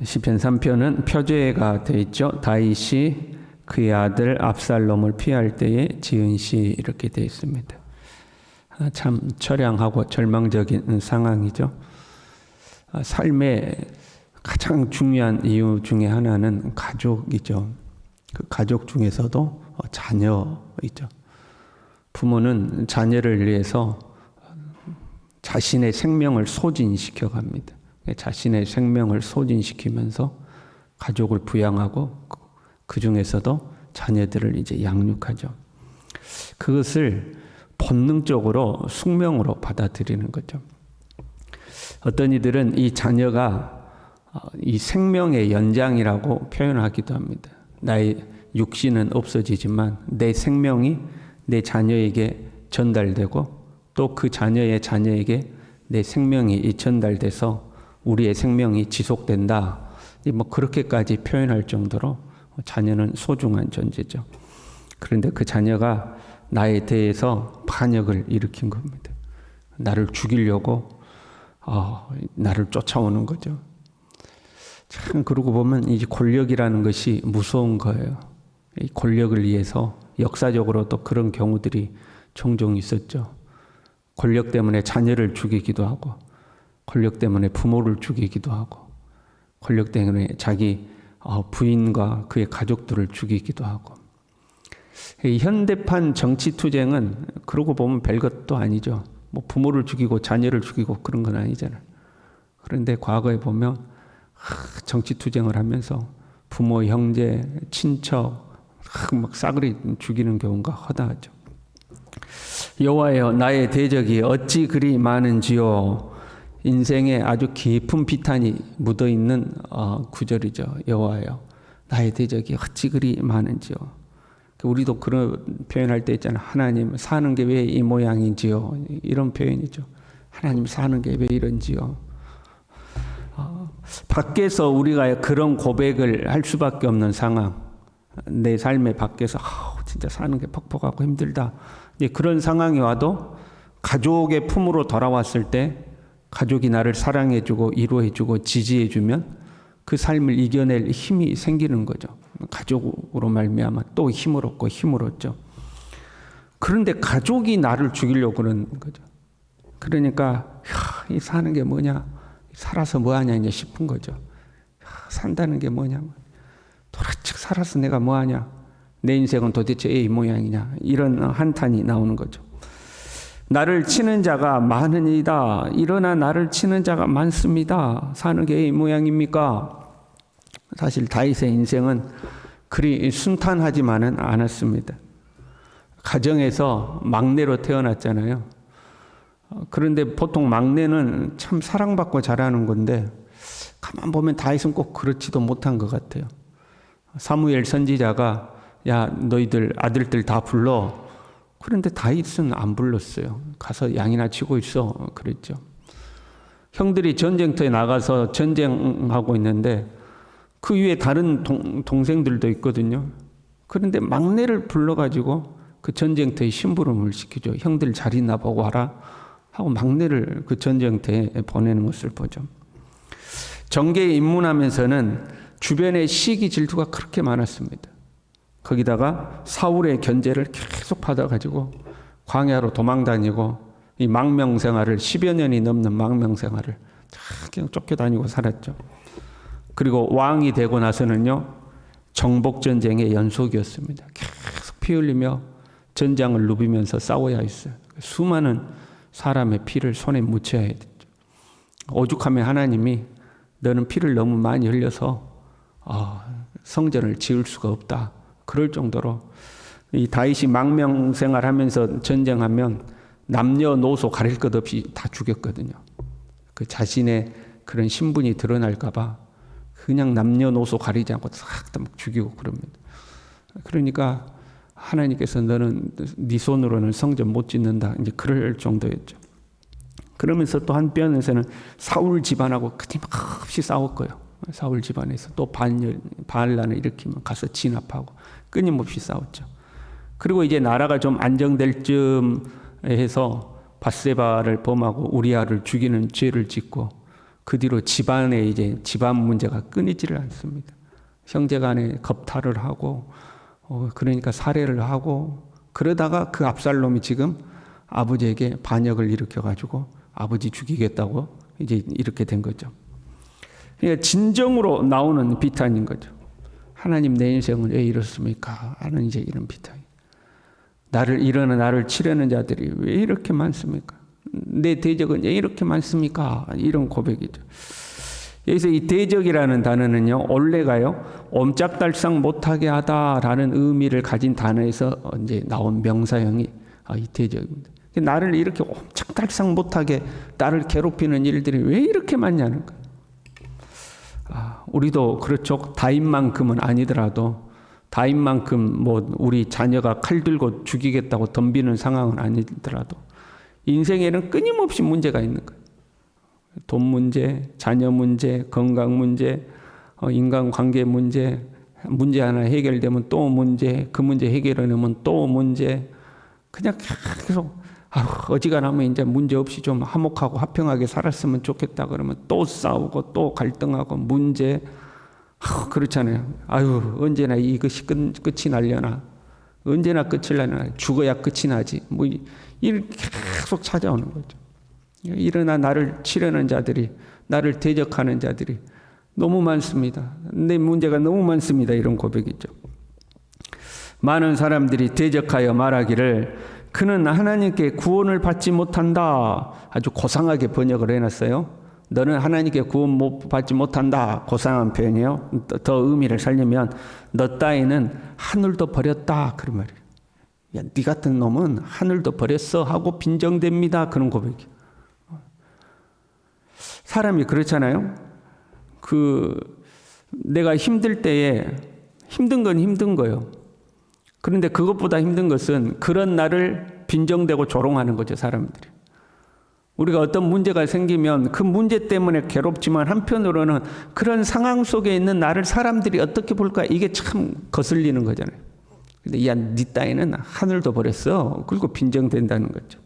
시편 3편은 표제가 되어 있죠. 다윗이 그의 아들 압살롬을 피할 때에 지은 시 이렇게 되어 있습니다. 참 처량하고 절망적인 상황이죠. 삶의 가장 중요한 이유 중에 하나는 가족이죠. 그 가족 중에서도 자녀이죠. 부모는 자녀를 위해서 자신의 생명을 소진시켜 갑니다. 자신의 생명을 소진시키면서 가족을 부양하고 그 중에서도 자녀들을 이제 양육하죠. 그것을 본능적으로 숙명으로 받아들이는 거죠. 어떤 이들은 이 자녀가 이 생명의 연장이라고 표현하기도 합니다. 나의 육신은 없어지지만 내 생명이 내 자녀에게 전달되고 또 그 자녀의 자녀에게 내 생명이 전달돼서 우리의 생명이 지속된다. 뭐 그렇게까지 표현할 정도로 자녀는 소중한 존재죠. 그런데 그 자녀가 나에 대해서 반역을 일으킨 겁니다. 나를 죽이려고 나를 쫓아오는 거죠. 참 그러고 보면 이제 권력이라는 것이 무서운 거예요. 이 권력을 위해서 역사적으로 또 그런 경우들이 종종 있었죠. 권력 때문에 자녀를 죽이기도 하고, 권력 때문에 부모를 죽이기도 하고, 권력 때문에 자기 부인과 그의 가족들을 죽이기도 하고. 이 현대판 정치 투쟁은 그러고 보면 별것도 아니죠. 뭐 부모를 죽이고 자녀를 죽이고 그런 건 아니잖아요. 그런데 과거에 보면 정치 투쟁을 하면서 부모, 형제, 친척 막 싸그리 죽이는 경우가 허다하죠. 여호와여 나의 대적이 어찌 그리 많은지요. 인생에 아주 깊은 비탄이 묻어있는 구절이죠. 여호와여 나의 대적이 어찌 그리 많은지요. 우리도 그런 표현할 때 있잖아요. 하나님 사는 게 왜 이 모양인지요. 이런 표현이죠. 하나님 사는 게 왜 이런지요. 밖에서 우리가 그런 고백을 할 수밖에 없는 상황. 내 삶의 밖에서 진짜 사는 게 퍽퍽하고 힘들다. 그런 상황이 와도 가족의 품으로 돌아왔을 때 가족이 나를 사랑해주고 위로해주고 지지해주면 그 삶을 이겨낼 힘이 생기는 거죠. 가족으로 말미암아 또 힘을 얻고 힘을 얻죠. 그런데 가족이 나를 죽이려고 그러는 거죠. 그러니까 이 사는 게 뭐냐, 살아서 뭐하냐 이제 싶은 거죠. 산다는 게 뭐냐, 도대체 살아서 내가 뭐하냐, 내 인생은 도대체 이 모양이냐, 이런 한탄이 나오는 거죠. 나를 치는 자가 많으니이다. 일어나 나를 치는 자가 많습니다. 사는 게 이 모양입니까? 사실 다윗의 인생은 그리 순탄하지만은 않았습니다. 가정에서 막내로 태어났잖아요. 그런데 보통 막내는 참 사랑받고 자라는 건데 가만 보면 다윗은 꼭 그렇지도 못한 것 같아요. 사무엘 선지자가 야 너희들 아들들 다 불러. 그런데 다윗은 안 불렀어요. 가서 양이나 치고 있어 그랬죠. 형들이 전쟁터에 나가서 전쟁하고 있는데 그 위에 다른 동생들도 있거든요. 그런데 막내를 불러가지고 그 전쟁터에 심부름을 시키죠. 형들 잘 있나 보고 하라 하고 막내를 그 전쟁터에 보내는 것을 보죠. 정계에 입문하면서는 주변에 시기 질투가 그렇게 많았습니다. 거기다가 사울의 견제를 계속 받아가지고 광야로 도망다니고 이 망명생활을 10여 년이 넘는 망명생활을 그냥 쫓겨다니고 살았죠. 그리고 왕이 되고 나서는요 정복전쟁의 연속이었습니다. 계속 피 흘리며 전장을 누비면서 싸워야 했어요. 수많은 사람의 피를 손에 묻혀야 했죠. 오죽하면 하나님이 너는 피를 너무 많이 흘려서 성전을 지을 수가 없다. 그럴 정도로 이 다윗이 망명생활하면서 전쟁하면 남녀노소 가릴 것 없이 다 죽였거든요. 그 자신의 그런 신분이 드러날까 봐 그냥 남녀노소 가리지 않고 싹 다 막 죽이고 그럽니다. 그러니까 하나님께서 너는 네 손으로는 성전 못 짓는다. 이제 그럴 정도였죠. 그러면서 또 한편에서는 사울 집안하고 끊임없이 싸웠고요. 사울 집안에서 또 반란을 일으키면 가서 진압하고 끊임없이 싸웠죠. 그리고 이제 나라가 좀 안정될 쯤 해서 밧세바를 범하고 우리아를 죽이는 죄를 짓고 그 뒤로 집안에 이제 집안 문제가 끊이지를 않습니다. 형제간에 겁탈을 하고 그러니까 살해를 하고 그러다가 그 압살롬이 지금 아버지에게 반역을 일으켜 가지고 아버지 죽이겠다고 이제 이렇게 된 거죠. 그러니까 진정으로 나오는 비탄인 거죠. 하나님 내 인생은 왜 이렇습니까? 하는 이제 이런 비탄. 나를 치려는 자들이 왜 이렇게 많습니까? 내 대적은 왜 이렇게 많습니까? 이런 고백이죠. 여기서 이 대적이라는 단어는요, 원래가요, 옴짝달싹 못하게 하다라는 의미를 가진 단어에서 이제 나온 명사형이 이 대적입니다. 나를 이렇게 옴짝달싹 못하게 나를 괴롭히는 일들이 왜 이렇게 많냐는 거예요. 우리도 그렇죠. 다인만큼은 아니더라도 다인만큼 뭐 우리 자녀가 칼 들고 죽이겠다고 덤비는 상황은 아니더라도 인생에는 끊임없이 문제가 있는 거예요. 돈 문제, 자녀 문제, 건강 문제, 인간관계 문제, 문제 하나 해결되면 또 문제, 그 문제 해결하려면 또 문제, 그냥 계속 어지간하면 이제 문제 없이 좀 화목하고 화평하게 살았으면 좋겠다 그러면 또 싸우고 또 갈등하고 문제, 그렇잖아요. 언제나 이것이 끝이 나려나, 언제나 끝이 나려나, 죽어야 끝이 나지. 뭐 이렇게 계속 찾아오는 거죠. 일어나 나를 치려는 자들이, 나를 대적하는 자들이 너무 많습니다. 내 문제가 너무 많습니다. 이런 고백이죠. 많은 사람들이 대적하여 말하기를 그는 하나님께 구원을 받지 못한다. 아주 고상하게 번역을 해놨어요. 너는 하나님께 구원 못 받지 못한다. 고상한 표현이에요. 더 의미를 살리면 너 따위는 하늘도 버렸다. 그런 말이에요. 야, 네 같은 놈은 하늘도 버렸어 하고 빈정됩니다. 그런 고백이에요. 사람이 그렇잖아요. 내가 힘들 때에 힘든 건 힘든 거예요. 그런데 그것보다 힘든 것은 그런 나를 빈정대고 조롱하는 거죠, 사람들이. 우리가 어떤 문제가 생기면 그 문제 때문에 괴롭지만 한편으로는 그런 상황 속에 있는 나를 사람들이 어떻게 볼까 이게 참 거슬리는 거잖아요. 근데 야, 네 따위는 하늘도 버렸어. 그리고 빈정된다는 거죠.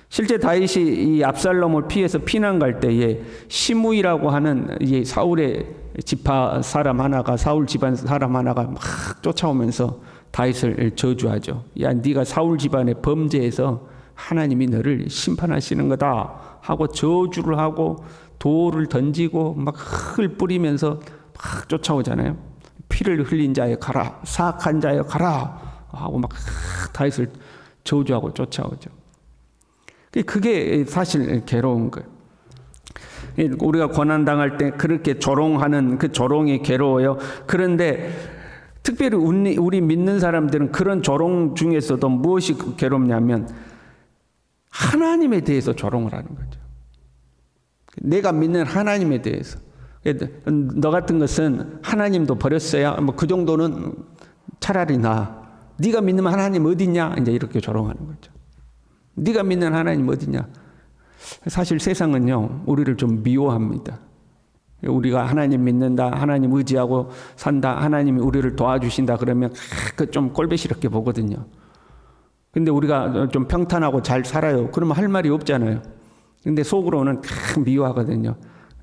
실제 다윗이 이 압살롬을 피해서 피난 갈 때에 시므이라고 하는 이 사울의 지파 사람 하나가, 사울 집안 사람 하나가 막 쫓아오면서 다윗을 저주하죠. 야, 네가 사울 집안의 범죄에서 하나님이 너를 심판하시는 거다 하고 저주를 하고 돌을 던지고 막 흙을 뿌리면서 막 쫓아오잖아요. 피를 흘린 자여 가라, 사악한 자여 가라 하고 막 다윗을 저주하고 쫓아오죠. 그게 사실 괴로운 거예요. 우리가 고난당할 때 그렇게 조롱하는 그 조롱이 괴로워요. 그런데 특별히 우리 믿는 사람들은 그런 조롱 중에서도 무엇이 괴롭냐면 하나님에 대해서 조롱을 하는 거죠. 내가 믿는 하나님에 대해서. 너 같은 것은 하나님도 버렸어야 뭐 그 정도는 차라리 네가 믿는 하나님 어디 있냐? 이제 이렇게 조롱하는 거죠. 네가 믿는 하나님 어디냐? 사실 세상은요, 우리를 좀 미워합니다. 우리가 하나님 믿는다, 하나님 의지하고 산다, 하나님이 우리를 도와주신다 그러면 좀 꼴배시럽게 보거든요. 근데 우리가 좀 평탄하고 잘 살아요. 그러면 할 말이 없잖아요. 근데 속으로는 미워하거든요.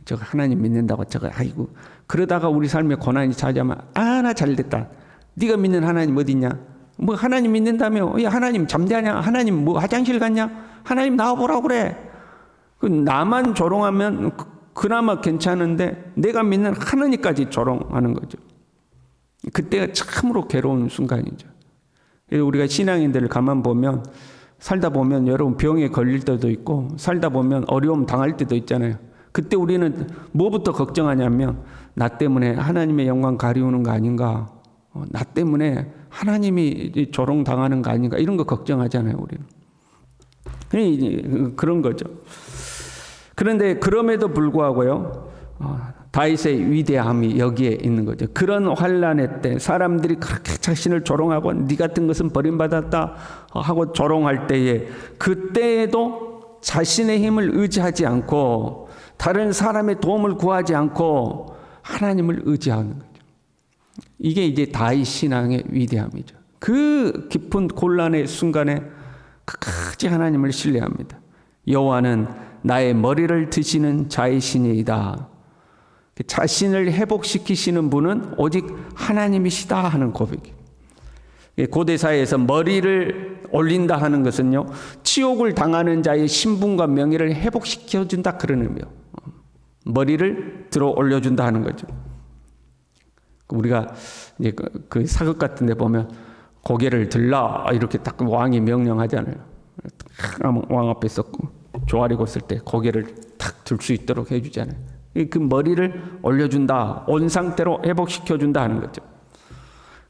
저거 하나님 믿는다고 아이고. 그러다가 우리 삶에 고난이 찾아오면 나 잘됐다. 네가 믿는 하나님 어디 있냐? 뭐 하나님 믿는다며? 야, 하나님 잠대하냐? 하나님 뭐 화장실 갔냐? 하나님 나와보라고 그래. 나만 조롱하면 그나마 괜찮은데 내가 믿는 하나님까지 조롱하는 거죠. 그때가 참으로 괴로운 순간이죠. 그래서 우리가 신앙인들을 가만 보면 살다 보면 여러분 병에 걸릴 때도 있고 살다 보면 어려움 당할 때도 있잖아요. 그때 우리는 뭐부터 걱정하냐면 나 때문에 하나님의 영광 가리우는 거 아닌가? 나 때문에 하나님이 조롱당하는 거 아닌가? 이런 거 걱정하잖아요, 우리는. 그런 거죠. 그런데 그럼에도 불구하고요, 다윗의 위대함이 여기에 있는 거죠. 그런 환난의 때 사람들이 그렇게 자신을 조롱하고 네 같은 것은 버림받았다 하고 조롱할 때에 그때에도 자신의 힘을 의지하지 않고 다른 사람의 도움을 구하지 않고 하나님을 의지하는 거죠. 이게 이제 다윗 신앙의 위대함이죠. 그 깊은 곤란의 순간에 끝까지 하나님을 신뢰합니다. 여호와는 나의 머리를 드시는 자이시니이다. 자신을 회복시키시는 분은 오직 하나님이시다 하는 고백이에요. 고대 사회에서 머리를 올린다 하는 것은요, 치욕을 당하는 자의 신분과 명예를 회복시켜준다 그런 의미예요. 머리를 들어 올려준다 하는 거죠. 우리가 이제 그 사극 같은 데 보면 고개를 들라 이렇게 딱 왕이 명령하잖아요. 왕 앞에서 조아리고 있을 때 고개를 탁 들 수 있도록 해주잖아요. 그 머리를 올려준다, 온 상태로 회복시켜준다 하는 거죠.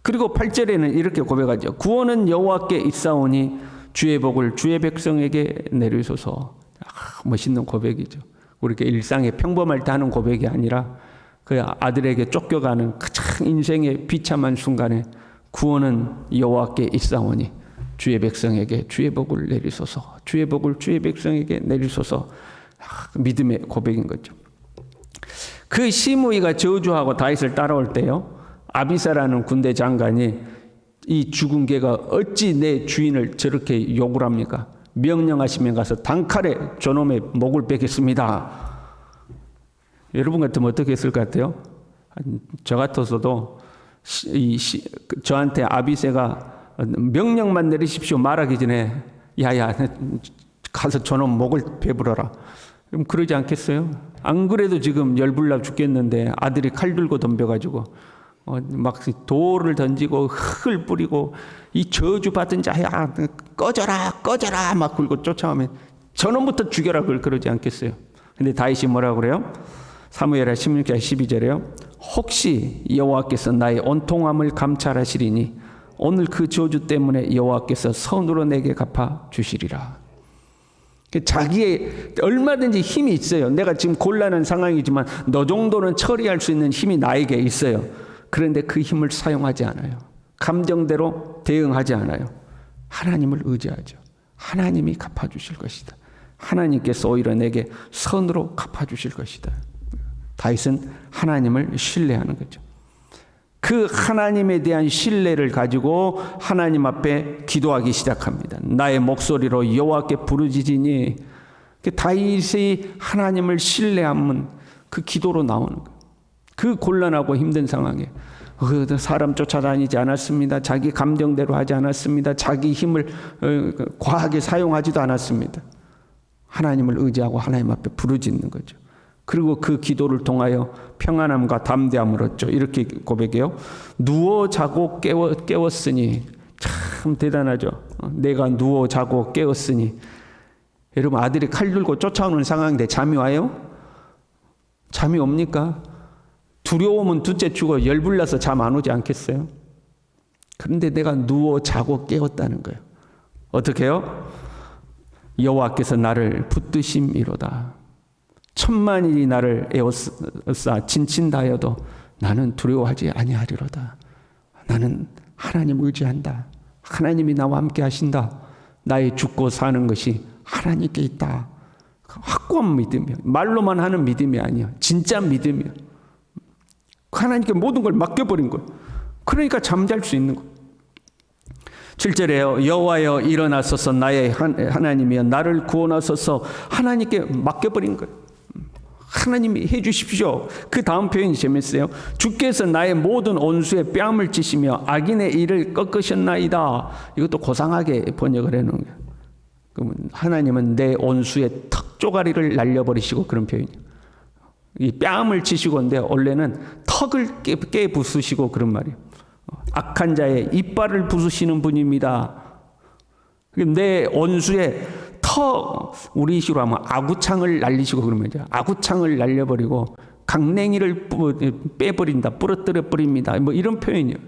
그리고 8절에는 이렇게 고백하죠. 구원은 여호와께 있사오니 주의 복을 주의 백성에게 내리소서. 멋있는 고백이죠. 우리가 일상에 평범할 때 하는 고백이 아니라 그 아들에게 쫓겨가는 가장 인생의 비참한 순간에 구원은 여호와께 있사오니 주의 백성에게 주의 복을 내리소서. 주의 복을 주의 백성에게 내리소서. 믿음의 고백인 거죠. 그 시므이가 저주하고 다윗을 따라올 때요, 아비사라는 군대 장관이 이 죽은 개가 어찌 내 주인을 저렇게 욕을 합니까? 명령하시면 가서 단칼에 저놈의 목을 베겠습니다. 여러분 같으면 어떻게 했을 것 같아요? 저 같아서도 저한테 아비새가 명령만 내리십시오 말하기 전에 야야 가서 저놈 목을 베불어라. 그럼 그러지 않겠어요? 안 그래도 지금 열불나 죽겠는데 아들이 칼 들고 덤벼가지고 막 돌을 던지고 흙을 뿌리고 이 저주받은 자야 꺼져라 막 굴고 쫓아오면 저놈부터 죽여라 그러지 않겠어요? 근데 다윗이 뭐라고 그래요? 사무엘하 16장 12절에요. 혹시 여호와께서 나의 온통함을 감찰하시리니 오늘 그 저주 때문에 여호와께서 선으로 내게 갚아 주시리라. 자기의 얼마든지 힘이 있어요. 내가 지금 곤란한 상황이지만 너 정도는 처리할 수 있는 힘이 나에게 있어요. 그런데 그 힘을 사용하지 않아요. 감정대로 대응하지 않아요. 하나님을 의지하죠. 하나님이 갚아주실 것이다. 하나님께서 오히려 내게 선으로 갚아주실 것이다. 다윗은 하나님을 신뢰하는 거죠. 그 하나님에 대한 신뢰를 가지고 하나님 앞에 기도하기 시작합니다. 나의 목소리로 여호와께 부르짖으니, 다윗이 하나님을 신뢰하면 그 기도로 나오는 거예요. 그 곤란하고 힘든 상황에 사람 쫓아다니지 않았습니다. 자기 감정대로 하지 않았습니다. 자기 힘을 과하게 사용하지도 않았습니다. 하나님을 의지하고 하나님 앞에 부르짖는 거죠. 그리고 그 기도를 통하여 평안함과 담대함을 얻죠. 이렇게 고백해요. 누워 자고 깨웠으니. 참 대단하죠. 내가 누워 자고 깨웠으니. 여러분, 아들이 칼 들고 쫓아오는 상황인데 잠이 와요? 잠이 옵니까? 두려움은 둘째 치고 열불나서 잠 안 오지 않겠어요? 그런데 내가 누워 자고 깨웠다는 거예요. 어떻게 해요? 여호와께서 나를 붙드심이로다. 천만인이 나를 에워싸 진친다여도 나는 두려워하지 아니하리로다. 나는 하나님 의지한다. 하나님이 나와 함께 하신다. 나의 죽고 사는 것이 하나님께 있다. 확고한 믿음이요. 말로만 하는 믿음이 아니야. 진짜 믿음이요. 하나님께 모든 걸 맡겨버린 거예요. 그러니까 잠잘 수 있는 거예요. 7절에요. 여호와여 일어나소서 나의 하나님이여 나를 구원하소서. 하나님께 맡겨버린 거예요. 하나님이 해주십시오. 그 다음 표현이 재밌어요. 주께서 나의 모든 온수에 뺨을 치시며 악인의 일을 꺾으셨나이다. 이것도 고상하게 번역을 해놓은 거예요. 그러면 하나님은 내 온수의 턱조가리를 날려버리시고, 그런 표현이에요. 이 뺨을 치시고인데 원래는 턱을 깨 부수시고 그런 말이에요. 악한 자의 이빨을 부수시는 분입니다. 내 온수에 우리 식으로 하면 아구창을 날리시고 그러면 이제 아구창을 날려버리고 강냉이를 빼버린다, 부러뜨려 버립니다. 뭐 이런 표현이에요.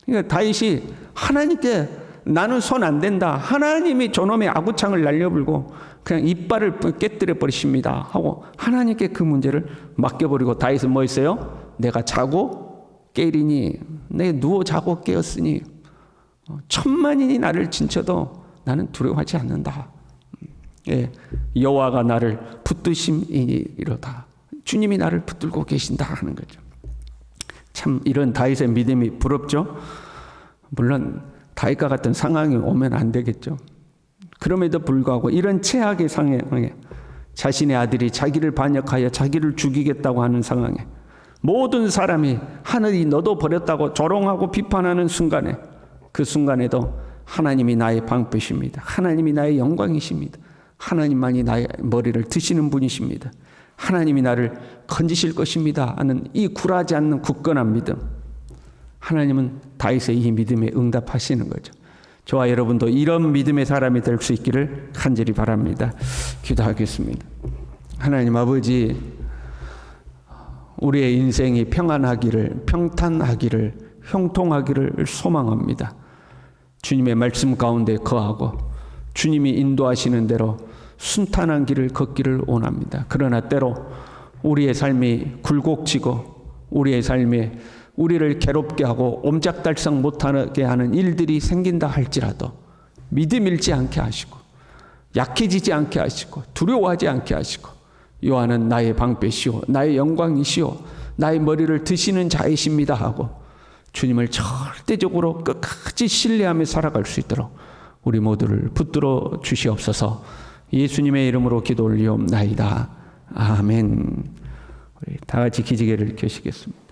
그러니까 다윗이 하나님께 나는 손 안 댄다. 하나님이 저놈의 아구창을 날려버리고 그냥 이빨을 깨뜨려 버리십니다 하고 하나님께 그 문제를 맡겨버리고 다윗은 뭐 했어요? 내가 자고 깨리니, 내가 누워 자고 깨었으니 천만인이 나를 진쳐도 나는 두려워하지 않는다. 예, 여호와가 나를 붙드심이로다. 주님이 나를 붙들고 계신다 하는 거죠. 참 이런 다윗의 믿음이 부럽죠. 물론 다윗과 같은 상황이 오면 안 되겠죠. 그럼에도 불구하고 이런 최악의 상황에 자신의 아들이 자기를 반역하여 자기를 죽이겠다고 하는 상황에 모든 사람이 하늘이 너도 버렸다고 조롱하고 비판하는 순간에, 그 순간에도 하나님이 나의 방패십니다. 하나님이 나의 영광이십니다. 하나님만이 나의 머리를 드시는 분이십니다. 하나님이 나를 건지실 것입니다 하는 이 굴하지 않는 굳건한 믿음, 하나님은 다윗의 이 믿음에 응답하시는 거죠. 저와 여러분도 이런 믿음의 사람이 될 수 있기를 간절히 바랍니다. 기도하겠습니다. 하나님 아버지, 우리의 인생이 평안하기를, 평탄하기를, 형통하기를 소망합니다. 주님의 말씀 가운데 거하고 주님이 인도하시는 대로 순탄한 길을 걷기를 원합니다. 그러나 때로 우리의 삶이 굴곡지고 우리의 삶에 우리를 괴롭게 하고 옴짝달싹 못하게 하는 일들이 생긴다 할지라도 믿음 잃지 않게 하시고 약해지지 않게 하시고 두려워하지 않게 하시고, 여호와는 나의 방패시오 나의 영광이시오 나의 머리를 드시는 자이십니다 하고 주님을 절대적으로 끝까지 신뢰하며 살아갈 수 있도록 우리 모두를 붙들어 주시옵소서. 예수님의 이름으로 기도 올리옵나이다. 아멘. 우리 다 같이 기지개를 켜시겠습니다.